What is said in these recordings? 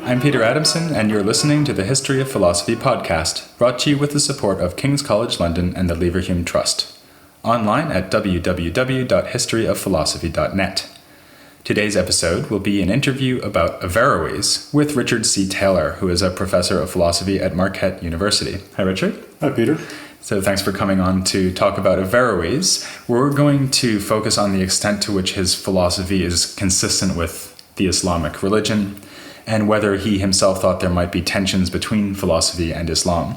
I'm Peter Adamson, and you're listening to the History of Philosophy podcast, brought to you with the support of King's College London and the Leverhulme Trust. Online at www.historyofphilosophy.net. Today's episode will be an interview about Averroes with Richard C. Taylor, who is a professor of philosophy at Marquette University. Hi, Richard. Hi, Peter. So thanks for coming on to talk about Averroes. We're going to focus on the extent to which his philosophy is consistent with the Islamic religion, and whether he himself thought there might be tensions between philosophy and Islam.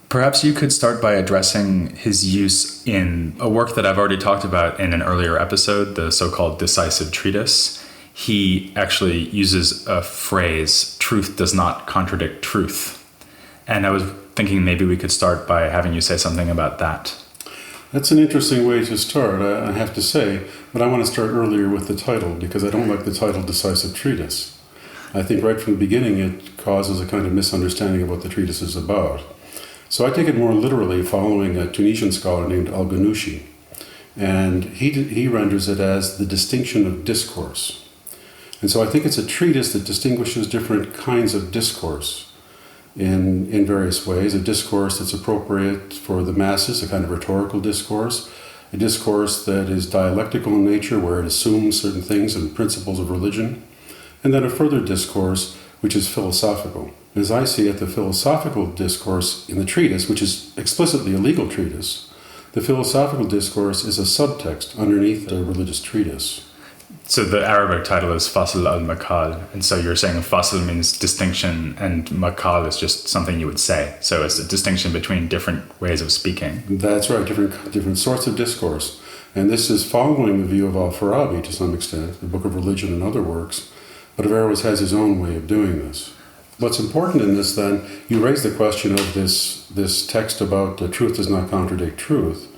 Perhaps you could start by addressing his use in a work that I've already talked about in an earlier episode, the so-called decisive treatise. He actually uses a phrase, "truth does not contradict truth." And I was thinking maybe we could start by having you say something about that. That's an interesting way to start, I have to say, but I want to start earlier with the title, because I don't like the title Decisive Treatise. I think right from the beginning it causes a kind of misunderstanding of what the treatise is about. So I take it more literally, following a Tunisian scholar named Al-Ghanouchi, and he renders it as the distinction of discourse. And so I think it's a treatise that distinguishes different kinds of discourse in various ways. A discourse that's appropriate for the masses, a kind of rhetorical discourse, a discourse that is dialectical in nature, where it assumes certain things and principles of religion, and then a further discourse which is philosophical. As I see it, the philosophical discourse in the treatise, which is explicitly a legal treatise, the philosophical discourse is a subtext underneath the religious treatise. So the Arabic title is Fasl al-Maqal, and so you're saying Fasl means distinction, and Maqal is just something you would say. So it's a distinction between different ways of speaking. That's right, different sorts of discourse. And this is following the view of Al-Farabi to some extent, the Book of Religion and other works, but Averroes has his own way of doing this. What's important in this then, you raise the question of this text about truth does not contradict truth.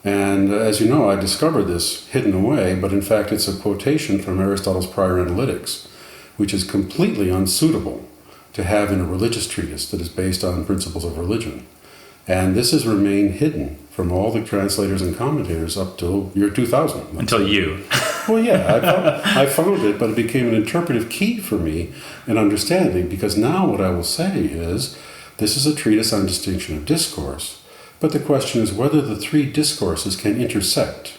And as you know, I discovered this hidden away, but in fact it's a quotation from Aristotle's Prior Analytics, which is completely unsuitable to have in a religious treatise that is based on principles of religion. And this has remained hidden from all the translators and commentators up till year 2000. Until you. Well, yeah, I found it, but it became an interpretive key for me in understanding, because now what I will say is, this is a treatise on distinction of discourse, but the question is whether the three discourses can intersect.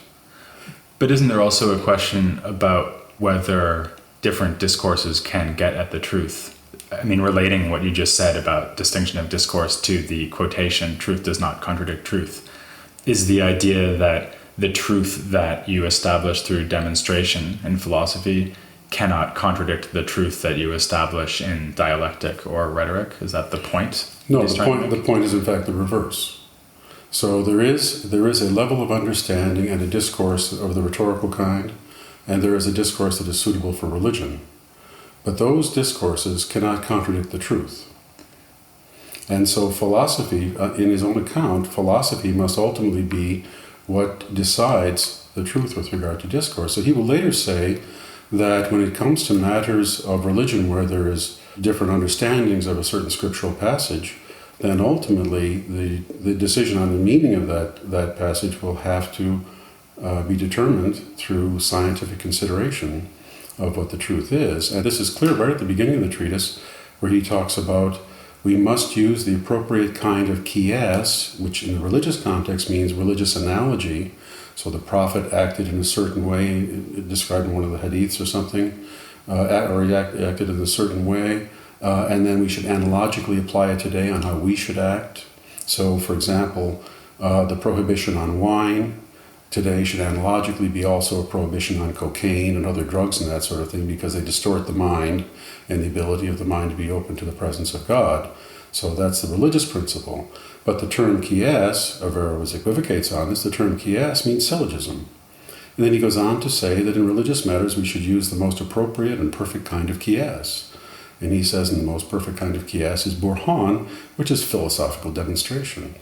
But isn't there also a question about whether different discourses can get at the truth? I mean, relating what you just said about distinction of discourse to the quotation, truth does not contradict truth, is the idea that the truth that you establish through demonstration in philosophy cannot contradict the truth that you establish in dialectic or rhetoric. Is that the point? No, the point is in fact the reverse. So there is a level of understanding and a discourse of the rhetorical kind, and there is a discourse that is suitable for religion. But those discourses cannot contradict the truth. And so philosophy, in his own account, philosophy must ultimately be what decides the truth with regard to discourse. So he will later say that when it comes to matters of religion where there is different understandings of a certain scriptural passage, then ultimately the decision on the meaning of that passage will have to be determined through scientific consideration of what the truth is. And this is clear right at the beginning of the treatise, where he talks about we must use the appropriate kind of qiyas, which in the religious context means religious analogy. So the prophet acted in a certain way, described in one of the hadiths or something, or he acted in a certain way, and then we should analogically apply it today on how we should act. So, for example, the prohibition on wine today should analogically be also a prohibition on cocaine and other drugs and that sort of thing, because they distort the mind and the ability of the mind to be open to the presence of God. So that's the religious principle. But the term qiyas, Averroes equivocates on this, the term qiyas means syllogism. And then he goes on to say that in religious matters we should use the most appropriate and perfect kind of qiyas. And he says the most perfect kind of qiyas is burhan, which is philosophical demonstration.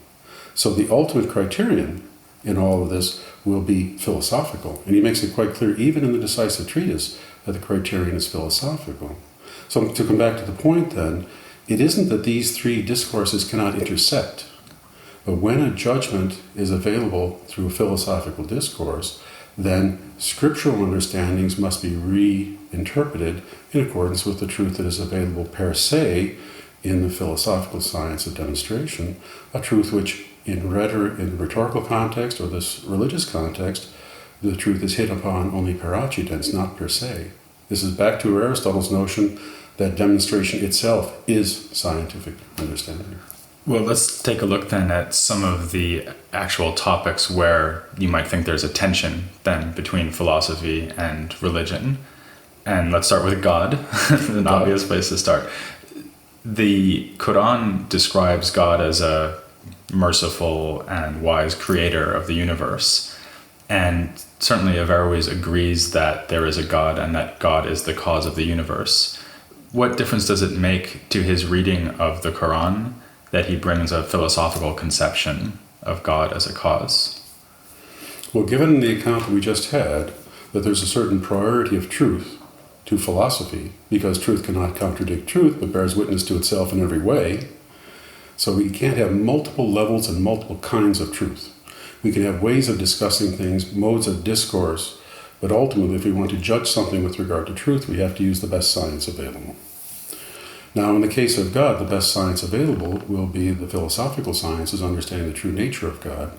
So the ultimate criterion in all of this will be philosophical. And he makes it quite clear, even in the decisive treatise, that the criterion is philosophical. So to come back to the point then, it isn't that these three discourses cannot intersect, But when a judgment is available through a philosophical discourse, then scriptural understandings must be reinterpreted in accordance with the truth that is available per se in the philosophical science of demonstration, a truth which in the rhetorical context or this religious context, the truth is hit upon only per accidens, not per se. This is back to Aristotle's notion that demonstration itself is scientific understanding. Well, let's take a look then at some of the actual topics where you might think there's a tension then between philosophy and religion. And let's start with God, an obvious place to start. The Quran describes God as a merciful and wise creator of the universe. And certainly Averroes agrees that there is a God and that God is the cause of the universe. What difference does it make to his reading of the Quran that he brings a philosophical conception of God as a cause? Well, given the account that we just had, that there's a certain priority of truth to philosophy, because truth cannot contradict truth, but bears witness to itself in every way, so we can't have multiple levels and multiple kinds of truth. We can have ways of discussing things, modes of discourse, but ultimately, if we want to judge something with regard to truth, we have to use the best science available. Now, in the case of God, the best science available will be the philosophical sciences, understanding the true nature of God,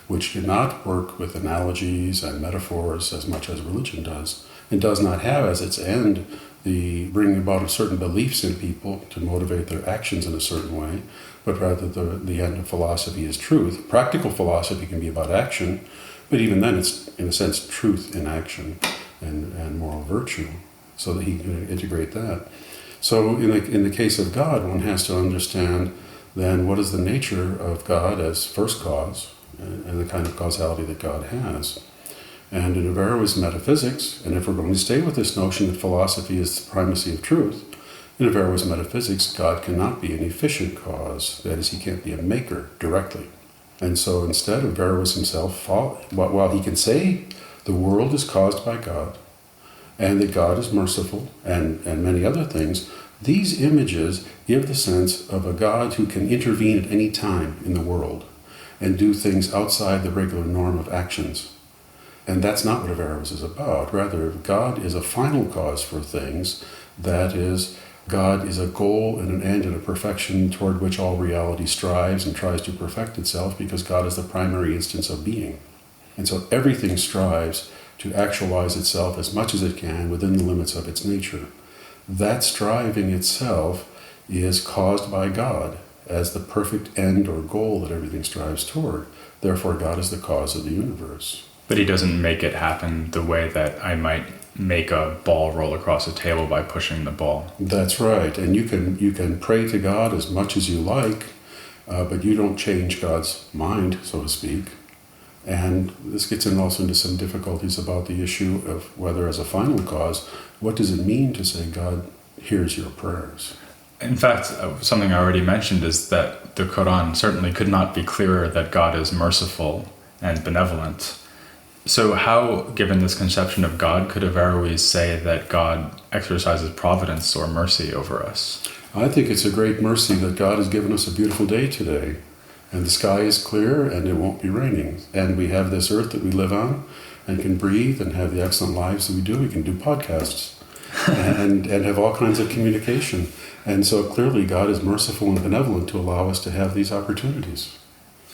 which do not work with analogies and metaphors as much as religion does, and does not have as its end the bringing about of certain beliefs in people to motivate their actions in a certain way, but rather the end of philosophy is truth. Practical philosophy can be about action, but even then it's, in a sense, truth in action and moral virtue, so that he can integrate that. So in the case of God, one has to understand then what is the nature of God as first cause and the kind of causality that God has. And in Averroes' metaphysics, and if we're going to stay with this notion that philosophy is the primacy of truth, in Averroes' metaphysics, God cannot be an efficient cause. That is, he can't be a maker directly. And so instead, Averroes himself, while he can say the world is caused by God, and that God is merciful, and many other things, these images give the sense of a God who can intervene at any time in the world and do things outside the regular norm of actions. And that's not what Averroes is about. Rather, God is a final cause for things. That is, God is a goal and an end and a perfection toward which all reality strives and tries to perfect itself, because God is the primary instance of being. And so everything strives to actualize itself as much as it can within the limits of its nature. That striving itself is caused by God as the perfect end or goal that everything strives toward. Therefore, God is the cause of the universe. But he doesn't make it happen the way that I might make a ball roll across a table by pushing the ball. That's right. And you can pray to God as much as you like, but you don't change God's mind, so to speak. And this gets also into some difficulties about the issue of whether, as a final cause, what does it mean to say God hears your prayers? In fact, something I already mentioned is that the Quran certainly could not be clearer that God is merciful and benevolent. So how, given this conception of God, could Averroes say that God exercises providence or mercy over us? I think it's a great mercy that God has given us a beautiful day today. And the sky is clear and it won't be raining. And we have this earth that we live on and can breathe and have the excellent lives that we do. We can do podcasts and have all kinds of communication. And so clearly God is merciful and benevolent to allow us to have these opportunities.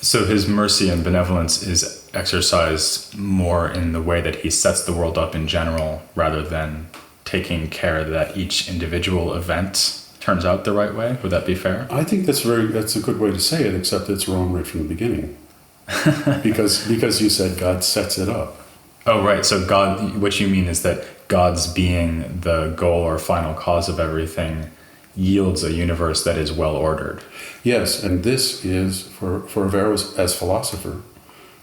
So his mercy and benevolence is exercised more in the way that he sets the world up in general, rather than taking care that each individual event turns out the right way. Would that be fair? I think that's a good way to say it, except it's wrong right from the beginning. because you said God sets it up. Oh, right. So God, what you mean is that God's being the goal or final cause of everything yields a universe that is well ordered. Yes, and this is, for Averroes as philosopher,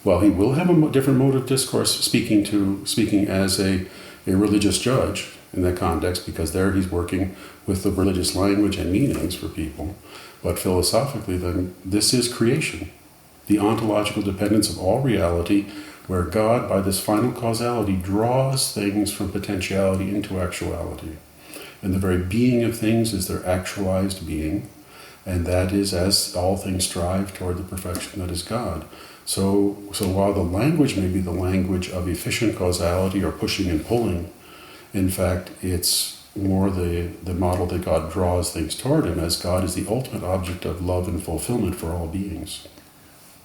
while he will have a different mode of discourse speaking as a religious judge in that context, because there he's working with the religious language and meanings for people. But philosophically, then, this is creation, the ontological dependence of all reality, where God, by this final causality, draws things from potentiality into actuality. And the very being of things is their actualized being. And that is as all things strive toward the perfection that is God. So while the language may be the language of efficient causality or pushing and pulling, in fact, it's more the model that God draws things toward him, as God is the ultimate object of love and fulfillment for all beings.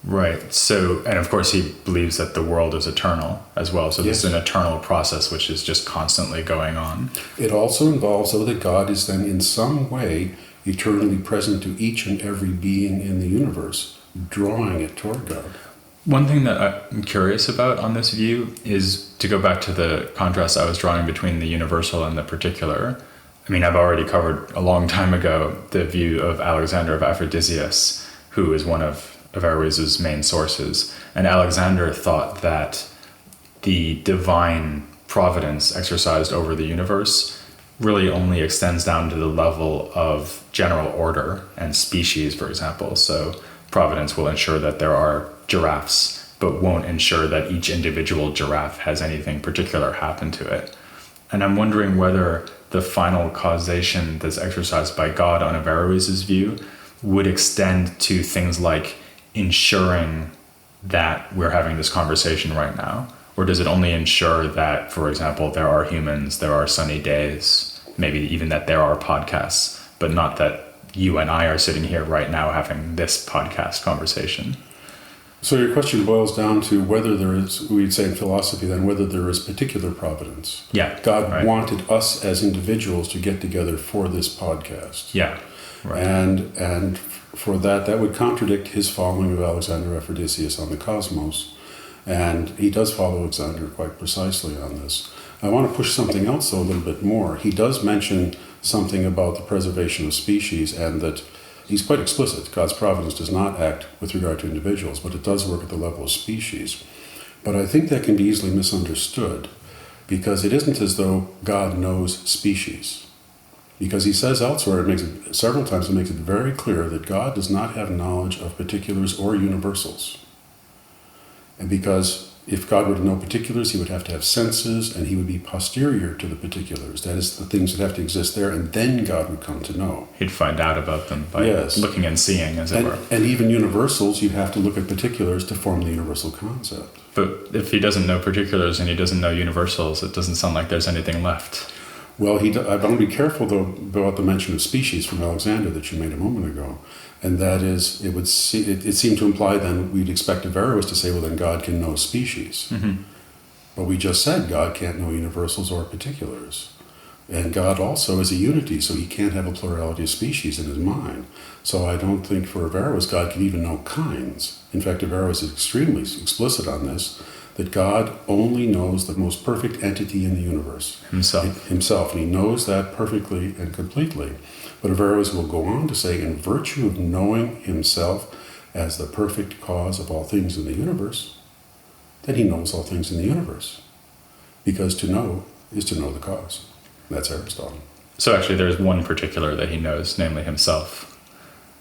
Right. So, and of course he believes that the world is eternal as well. So this is an eternal process which is just constantly going on. It also involves, though, that God is then in some way eternally present to each and every being in the universe, drawing it toward God. One thing that I'm curious about on this view is to go back to the contrast I was drawing between the universal and the particular. I mean, I've already covered a long time ago the view of Alexander of Aphrodisias, who is one of Averroes' main sources. And Alexander thought that the divine providence exercised over the universe really only extends down to the level of general order and species, for example. So providence will ensure that there are giraffes, but won't ensure that each individual giraffe has anything particular happen to it. And I'm wondering whether the final causation that's exercised by God on Averroes' view would extend to things like ensuring that we're having this conversation right now, or does it only ensure that, for example, there are humans, there are sunny days, maybe even that there are podcasts, but not that you and I are sitting here right now having this podcast conversation? So your question boils down to whether there is, we'd say in philosophy then, whether there is particular providence. Yeah. God wanted us as individuals to get together for this podcast. Yeah. Right. And for that would contradict his following of Alexander of Aphrodisias on the cosmos. And he does follow Alexander quite precisely on this. I want to push something else though a little bit more. He does mention something about the preservation of species, and that he's quite explicit. God's providence does not act with regard to individuals, but it does work at the level of species. But I think that can be easily misunderstood, because it isn't as though God knows species. Because he says elsewhere, several times it makes it very clear that God does not have knowledge of particulars or universals. And because if God were to know particulars, he would have to have senses, and he would be posterior to the particulars. That is, the things that have to exist there, and then God would come to know. He'd find out about them by looking and seeing, as it were. And even universals, you have to look at particulars to form the universal concept. But if he doesn't know particulars and he doesn't know universals, it doesn't sound like there's anything left. Well, I want to be careful, though, about the mention of species from Alexander that you made a moment ago. And that is, it seemed to imply then we'd expect Averroes to say, well, then God can know species. Mm-hmm. But we just said God can't know universals or particulars. And God also is a unity, so he can't have a plurality of species in his mind. So I don't think for Averroes God can even know kinds. In fact, Averroes is extremely explicit on this, that God only knows the most perfect entity in the universe. Himself. And he knows that perfectly and completely. But Averroes will go on to say, in virtue of knowing himself as the perfect cause of all things in the universe, then he knows all things in the universe. Because to know is to know the cause. That's Aristotle. So actually there's one particular that he knows, namely himself,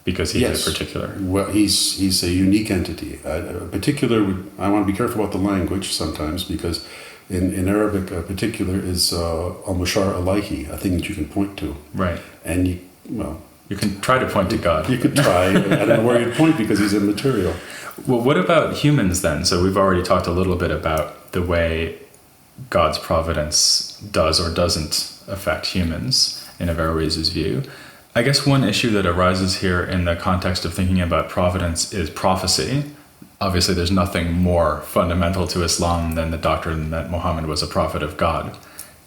because he's a particular. Well, he's a unique entity. A particular, I want to be careful about the language sometimes, because in Arabic, a particular is al-mushar alayhi, a thing that you can point to. Right. And you can try to point to God. You could try. I don't know where you'd point, because he's immaterial. Well, what about humans then? So we've already talked a little bit about the way God's providence does or doesn't affect humans in Averroes' view. I guess one issue that arises here in the context of thinking about providence is prophecy. Obviously, there's nothing more fundamental to Islam than the doctrine that Muhammad was a prophet of God.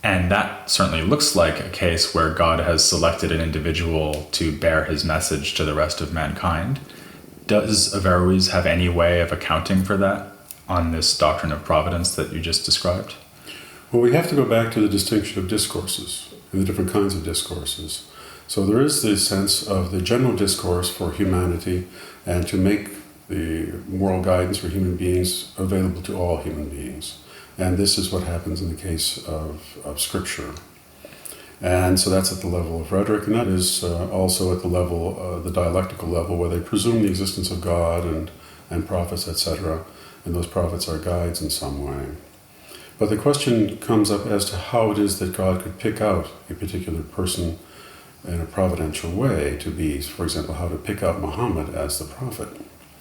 And that certainly looks like a case where God has selected an individual to bear his message to the rest of mankind. Does Averroes have any way of accounting for that on this doctrine of providence that you just described? Well, we have to go back to the distinction of discourses and the different kinds of discourses. So there is the sense of the general discourse for humanity, and to make the moral guidance for human beings available to all human beings. And this is what happens in the case of Scripture. And so that's at the level of rhetoric, and that is also at the level, the dialectical level, where they presume the existence of God and prophets, etc., and those prophets are guides in some way. But the question comes up as to how it is that God could pick out a particular person in a providential way to be, for example, how to pick out Muhammad as the prophet.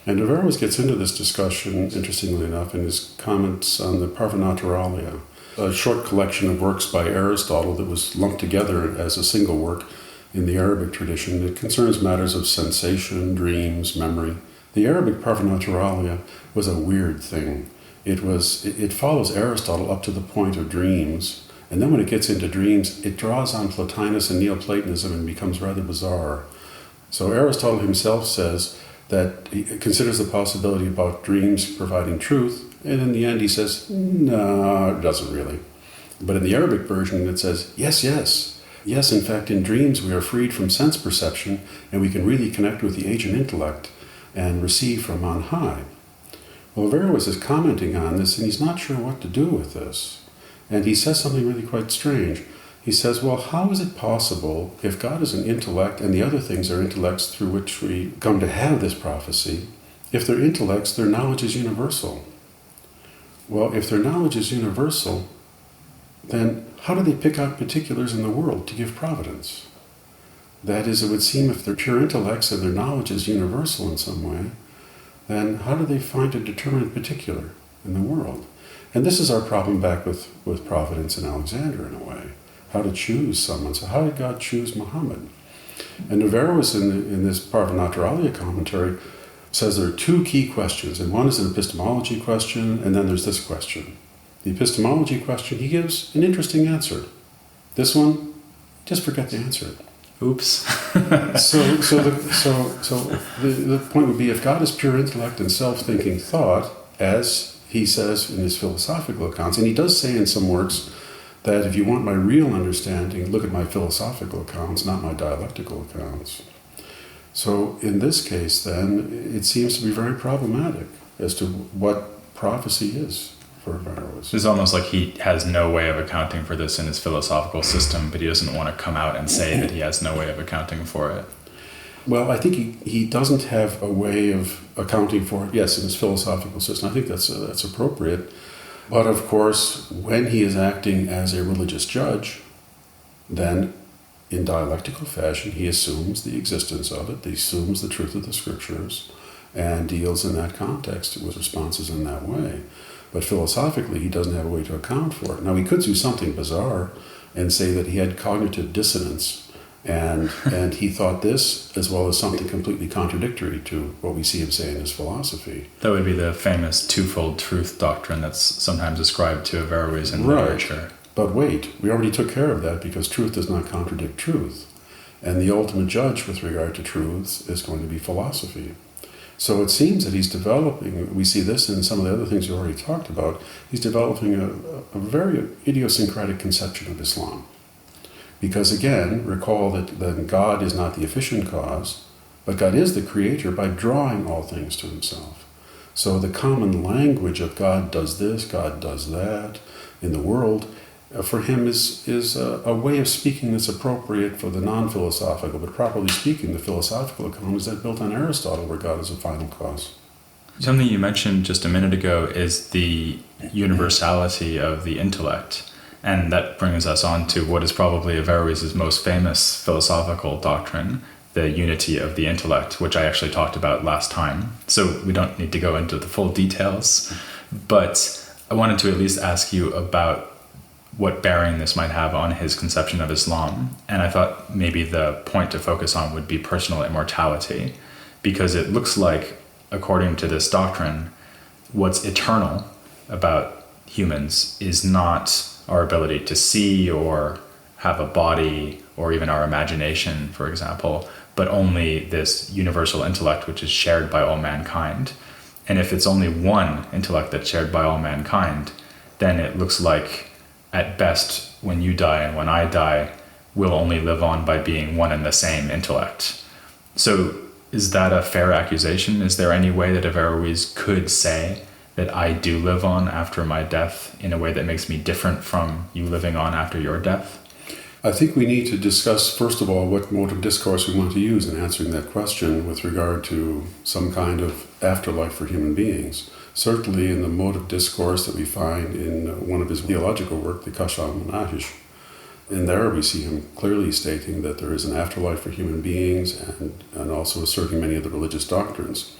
And Averroes gets into this discussion, interestingly enough, in his comments on the Parvanaturalia, a short collection of works by Aristotle that was lumped together as a single work in the Arabic tradition. It concerns matters of sensation, dreams, memory. The Arabic Parvanaturalia was a weird thing. It follows Aristotle up to the point of dreams, and then when it gets into dreams, it draws on Plotinus and Neoplatonism and becomes rather bizarre. So Aristotle himself says that he considers the possibility about dreams providing truth, and in the end he says, no, it doesn't really. But in the Arabic version it says, yes, yes. Yes, in fact, in dreams we are freed from sense perception, and we can really connect with the agent intellect and receive from on high. Well, Averroes is commenting on this, and he's not sure what to do with this. And he says something really quite strange. He says, well, how is it possible, if God is an intellect and the other things are intellects through which we come to have this prophecy, if they're intellects, their knowledge is universal? Well, if their knowledge is universal, then how do they pick out particulars in the world to give providence? That is, it would seem if they're pure intellects and their knowledge is universal in some way, then how do they find a determinate particular in the world? And this is our problem back with providence in Alexander in a way. How to choose someone. So how did God choose Muhammad? And Averroes in this Parvanaturalia commentary says there are two key questions, and one is an epistemology question, and then there's this question. The epistemology question, he gives an interesting answer. This one, just forget to answer it. Oops. So the point would be, if God is pure intellect and self-thinking thought, as he says in his philosophical accounts, and he does say in some works that if you want my real understanding, look at my philosophical accounts, not my dialectical accounts. So in this case, then, it seems to be very problematic as to what prophecy is for Averroes. It's almost like he has no way of accounting for this in his philosophical system, but he doesn't want to come out and say that he has no way of accounting for it. Well, I think he doesn't have a way of accounting for it, yes, in his philosophical system. I think that's appropriate. But of course, when he is acting as a religious judge, then in dialectical fashion, he assumes the existence of it, he assumes the truth of the scriptures, and deals in that context with responses in that way. But philosophically, he doesn't have a way to account for it. Now, he could do something bizarre and say that he had cognitive dissonance, and he thought this as well as something completely contradictory to what we see him say in his philosophy. That would be the famous twofold truth doctrine that's sometimes ascribed to Averroes in literature. But wait, we already took care of that because truth does not contradict truth. And the ultimate judge with regard to truth is going to be philosophy. So it seems that he's developing, we see this in some of the other things you already talked about, he's developing a very idiosyncratic conception of Islam. Because again, recall that God is not the efficient cause, but God is the creator by drawing all things to himself. So the common language of God does this, God does that in the world, for him is a way of speaking that's appropriate for the non-philosophical, but properly speaking, the philosophical account is that built on Aristotle, where God is a final cause. Something you mentioned just a minute ago is the universality of the intellect, and that brings us on to what is probably Averroes' most famous philosophical doctrine, the unity of the intellect, which I actually talked about last time, so we don't need to go into the full details, but I wanted to at least ask you about what bearing this might have on his conception of Islam. And I thought maybe the point to focus on would be personal immortality, because it looks like, according to this doctrine, what's eternal about humans is not our ability to see or have a body or even our imagination, for example, but only this universal intellect which is shared by all mankind. And if it's only one intellect that's shared by all mankind, then it looks like at best, when you die and when I die, we'll only live on by being one and the same intellect. So is that a fair accusation? Is there any way that Averroes could say that I do live on after my death in a way that makes me different from you living on after your death? I think we need to discuss, first of all, what mode of discourse we want to use in answering that question with regard to some kind of afterlife for human beings. Certainly in the mode of discourse that we find in one of his theological work, the Kashf al-Manahish, in there we see him clearly stating that there is an afterlife for human beings and also asserting many of the religious doctrines.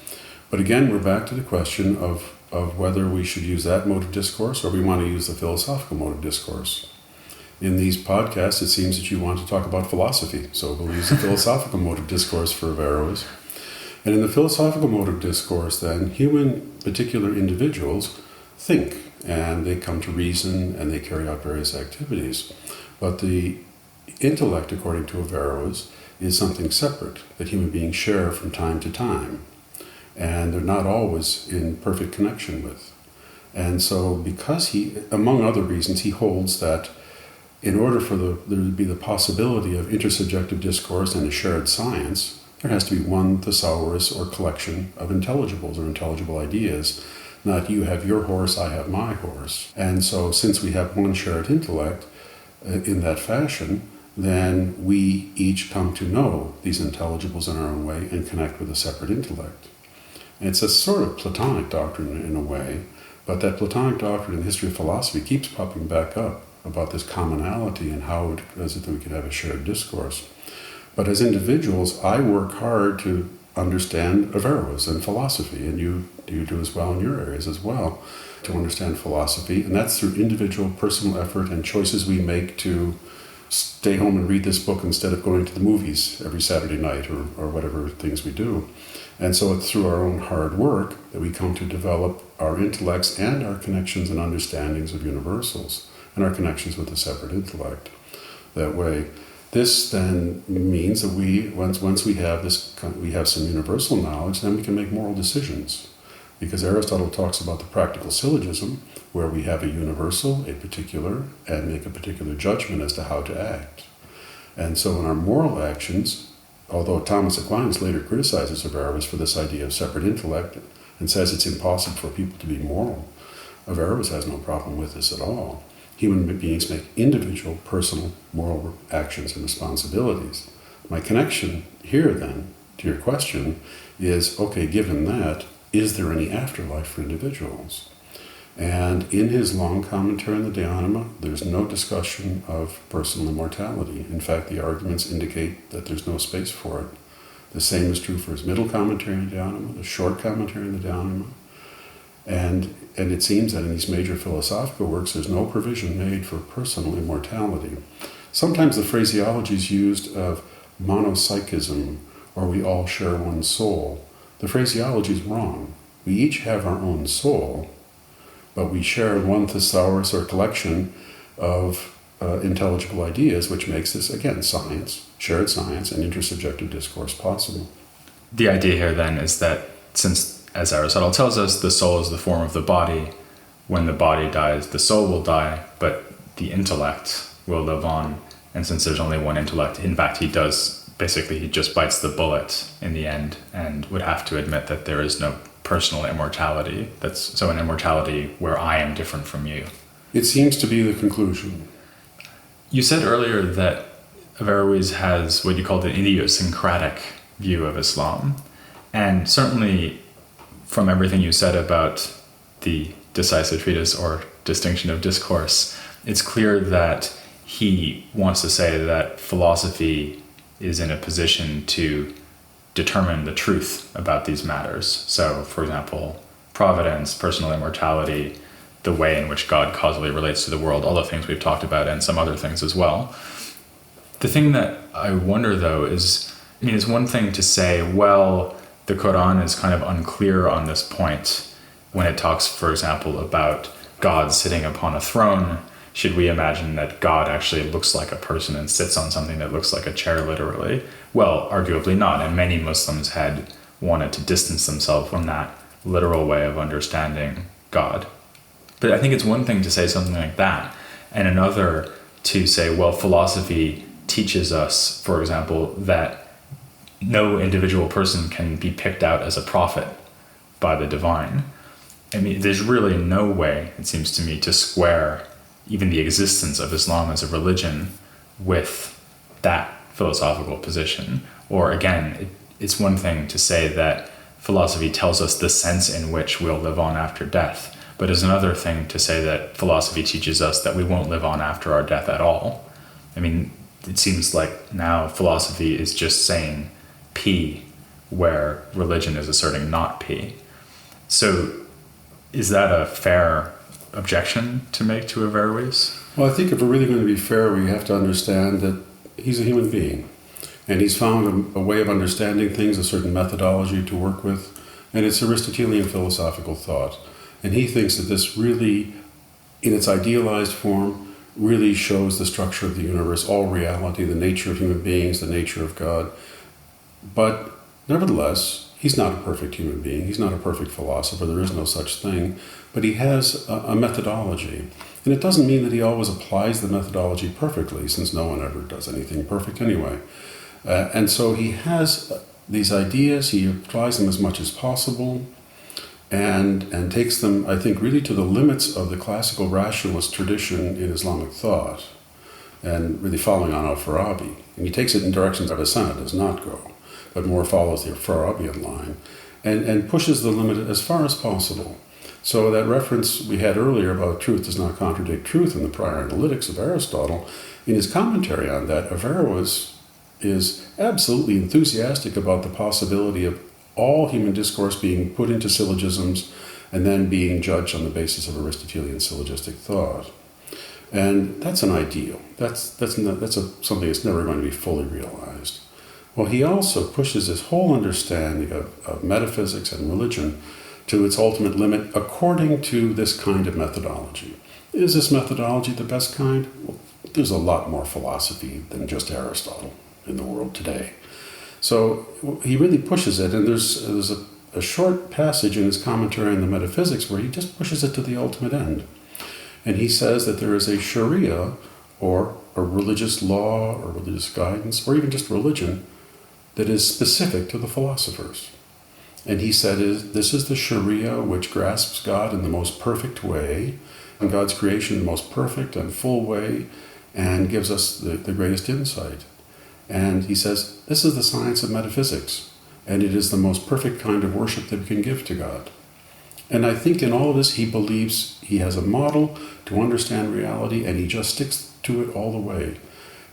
But again, we're back to the question of whether we should use that mode of discourse or we want to use the philosophical mode of discourse. In these podcasts, it seems that you want to talk about philosophy, so we'll use the philosophical mode of discourse for Averroes. And in the philosophical mode of discourse, then, human particular individuals think, and they come to reason, and they carry out various activities. But the intellect, according to Averroes, is something separate that human beings share from time to time, and they're not always in perfect connection with. And so because he, among other reasons, he holds that in order for there to be the possibility of intersubjective discourse and a shared science, there has to be one thesaurus or collection of intelligibles or intelligible ideas, not you have your horse, I have my horse. And so since we have one shared intellect in that fashion, then we each come to know these intelligibles in our own way and connect with a separate intellect. It's a sort of Platonic doctrine in a way, but that Platonic doctrine in the history of philosophy keeps popping back up about this commonality and how it is that we could have a shared discourse. But as individuals, I work hard to understand Averroes and philosophy, and you do as well in your areas as well, to understand philosophy, and that's through individual personal effort and choices we make to stay home and read this book instead of going to the movies every Saturday night or whatever things we do. And so it's through our own hard work that we come to develop our intellects and our connections and understandings of universals and our connections with the separate intellect. That way, this then means that we, once we have this, we have some universal knowledge, then we can make moral decisions. Because Aristotle talks about the practical syllogism, where we have a universal, a particular, and make a particular judgment as to how to act. And so in our moral actions, although Thomas Aquinas later criticizes Averroes for this idea of separate intellect and says it's impossible for people to be moral, Averroes has no problem with this at all. Human beings make individual, personal, moral actions and responsibilities. My connection here, then, to your question is, okay, given that, is there any afterlife for individuals? And in his long commentary on the De Anima, there's no discussion of personal immortality. In fact, the arguments indicate that there's no space for it. The same is true for his middle commentary on the De Anima, the short commentary on the De Anima. And it seems that in these major philosophical works, there's no provision made for personal immortality. Sometimes the phraseology is used of monopsychism, or we all share one soul. The phraseology is wrong. We each have our own soul, but we share one thesaurus or collection of intelligible ideas, which makes this, again, science, shared science, and intersubjective discourse possible. The idea here then is that since, as Aristotle tells us, the soul is the form of the body, when the body dies, the soul will die, but the intellect will live on. And since there's only one intellect, in fact, he just bites the bullet in the end and would have to admit that there is no personal immortality. So an immortality where I am different from you. It seems to be the conclusion. You said earlier that Averroes has what you called an idiosyncratic view of Islam. And certainly from everything you said about the decisive treatise or distinction of discourse, it's clear that he wants to say that philosophy is in a position to determine the truth about these matters. So, for example, providence, personal immortality, the way in which God causally relates to the world, all the things we've talked about, and some other things as well. The thing that I wonder, though, is, it's one thing to say, well, the Quran is kind of unclear on this point when it talks, for example, about God sitting upon a throne. Should we imagine that God actually looks like a person and sits on something that looks like a chair, literally? Well, arguably not, and many Muslims had wanted to distance themselves from that literal way of understanding God. But I think it's one thing to say something like that, and another to say, well, philosophy teaches us, for example, that no individual person can be picked out as a prophet by the divine. There's really no way, it seems to me, to square even the existence of Islam as a religion with that philosophical position. Or again, it's one thing to say that philosophy tells us the sense in which we'll live on after death, but it's another thing to say that philosophy teaches us that we won't live on after our death at all. I mean, it seems like now philosophy is just saying P where religion is asserting not P. So is that a fair objection to make to Averroes? Well, I think if we're really going to be fair, we have to understand that he's a human being. And he's found a way of understanding things, a certain methodology to work with, and it's Aristotelian philosophical thought. And he thinks that this really, in its idealized form, really shows the structure of the universe, all reality, the nature of human beings, the nature of God. But nevertheless, he's not a perfect human being. He's not a perfect philosopher. There is no such thing. But he has a methodology. And it doesn't mean that he always applies the methodology perfectly, since no one ever does anything perfect anyway. And so he has these ideas, he applies them as much as possible, and takes them, I think, really to the limits of the classical rationalist tradition in Islamic thought, and really following on Al-Farabi. And he takes it in directions that Avicenna does not go, but more follows the Farabian line, and pushes the limit as far as possible. So that reference we had earlier about truth does not contradict truth in the prior analytics of Aristotle, in his commentary on that, Averroes is absolutely enthusiastic about the possibility of all human discourse being put into syllogisms and then being judged on the basis of Aristotelian syllogistic thought. And that's an ideal. That's something that's never going to be fully realized. Well, he also pushes his whole understanding of metaphysics and religion to its ultimate limit according to this kind of methodology. Is this methodology the best kind? Well, there's a lot more philosophy than just Aristotle in the world today. So he really pushes it, and there's a short passage in his commentary on the metaphysics where he just pushes it to the ultimate end. And he says that there is a Sharia, or a religious law, or religious guidance, or even just religion, that is specific to the philosophers. And he said, this is the Sharia which grasps God in the most perfect way, and God's creation in the most perfect and full way, and gives us the greatest insight. And he says, this is the science of metaphysics, and it is the most perfect kind of worship that we can give to God. And I think in all of this, he believes he has a model to understand reality, and he just sticks to it all the way.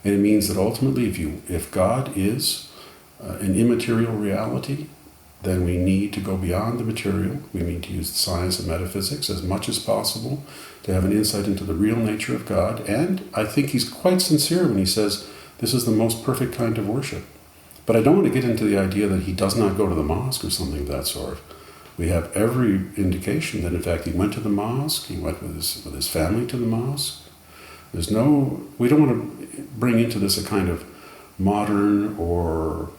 And it means that ultimately, if God is an immaterial reality, then we need to go beyond the material. We need to use the science of metaphysics as much as possible to have an insight into the real nature of God. And I think he's quite sincere when he says, this is the most perfect kind of worship. But I don't want to get into the idea that he does not go to the mosque or something of that sort. We have every indication that, in fact, he went to the mosque, he went with his family to the mosque. We don't want to bring into this a kind of modern or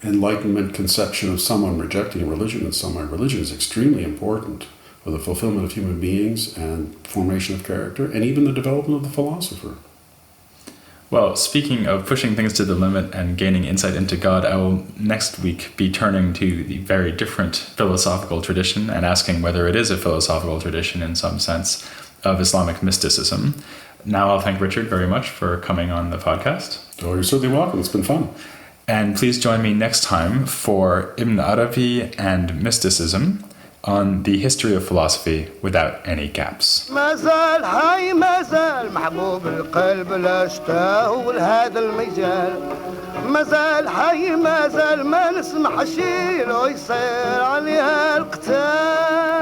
Enlightenment conception of someone rejecting religion in some way. Religion is extremely important for the fulfillment of human beings and formation of character, and even the development of the philosopher. Well, speaking of pushing things to the limit and gaining insight into God, I will next week be turning to the very different philosophical tradition and asking whether it is a philosophical tradition in some sense of Islamic mysticism. Now I'll thank Richard very much for coming on the podcast. Oh, you're certainly welcome. It's been fun. And please join me next time for Ibn Arabi and mysticism on the history of philosophy without any gaps. ما زال حي ما زال محبوب القلب لا اشتاق لهذا المجال ما زال حي ما زال ما نسمح شي لو يصير عليها القتال